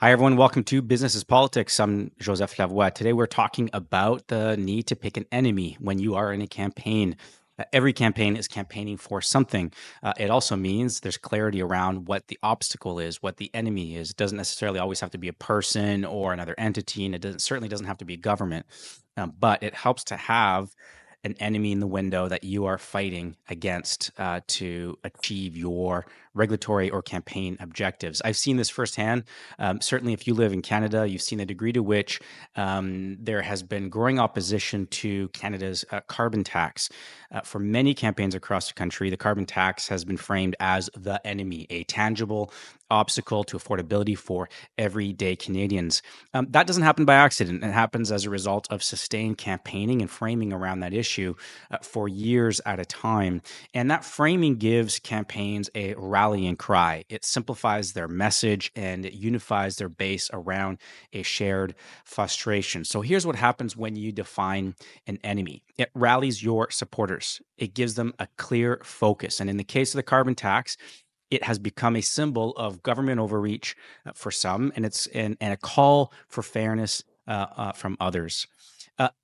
Hi, everyone. Welcome to Business is Politics. I'm Joseph Lavoie. Today, we're talking about the need to pick an enemy when you are in a campaign. Every campaign is campaigning for something. It also means there's clarity around what the obstacle is, what the enemy is. It doesn't necessarily always have to be a person or another entity, and certainly doesn't have to be government. But it helps to have an enemy in the window that you are fighting against to achieve your regulatory or campaign objectives. I've seen this firsthand. Certainly, if you live in Canada, you've seen the degree to which there has been growing opposition to Canada's carbon tax. For many campaigns across the country, the carbon tax has been framed as the enemy, a tangible obstacle to affordability for everyday Canadians. That doesn't happen by accident. It happens as a result of sustained campaigning and framing around that issue for years at a time. And that framing gives campaigns a rallying cry. It simplifies their message and it unifies their base around a shared frustration. So here's what happens when you define an enemy. It rallies your supporters. It gives them a clear focus. And in the case of the carbon tax, it has become a symbol of government overreach for some, and it's and a call for fairness from others.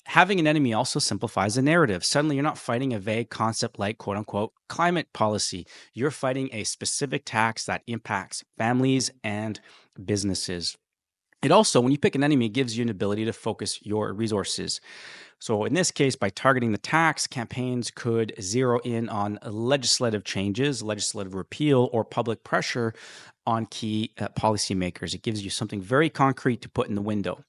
Having an enemy also simplifies the narrative. Suddenly, you're not fighting a vague concept like "quote unquote" climate policy. You're fighting a specific tax that impacts families and businesses. It also, when you pick an enemy, it gives you an ability to focus your resources. So in this case, by targeting the tax, campaigns could zero in on legislative changes, legislative repeal, or public pressure on key policymakers. It gives you something very concrete to put in the window.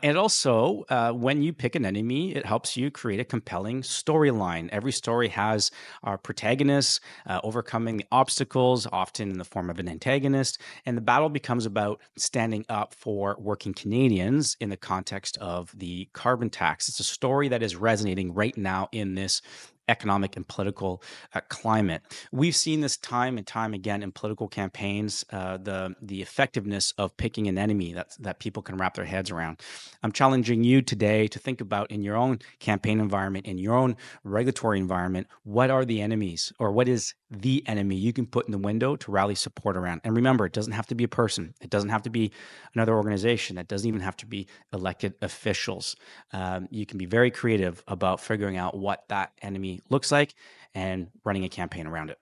And also, when you pick an enemy, it helps you create a compelling storyline. Every story has our protagonists overcoming the obstacles, often in the form of an antagonist, and the battle becomes about standing up for working Canadians in the context of the carbon tax. It's a story that is resonating right now in this economic and political climate. We've seen this time and time again in political campaigns, the effectiveness of picking an enemy that people can wrap their heads around. I'm challenging you today to think about in your own campaign environment, in your own regulatory environment, what are the enemies or what is the enemy you can put in the window to rally support around? And remember, it doesn't have to be a person. It doesn't have to be another organization. It doesn't even have to be elected officials. You can be very creative about figuring out what that enemy looks like and running a campaign around it.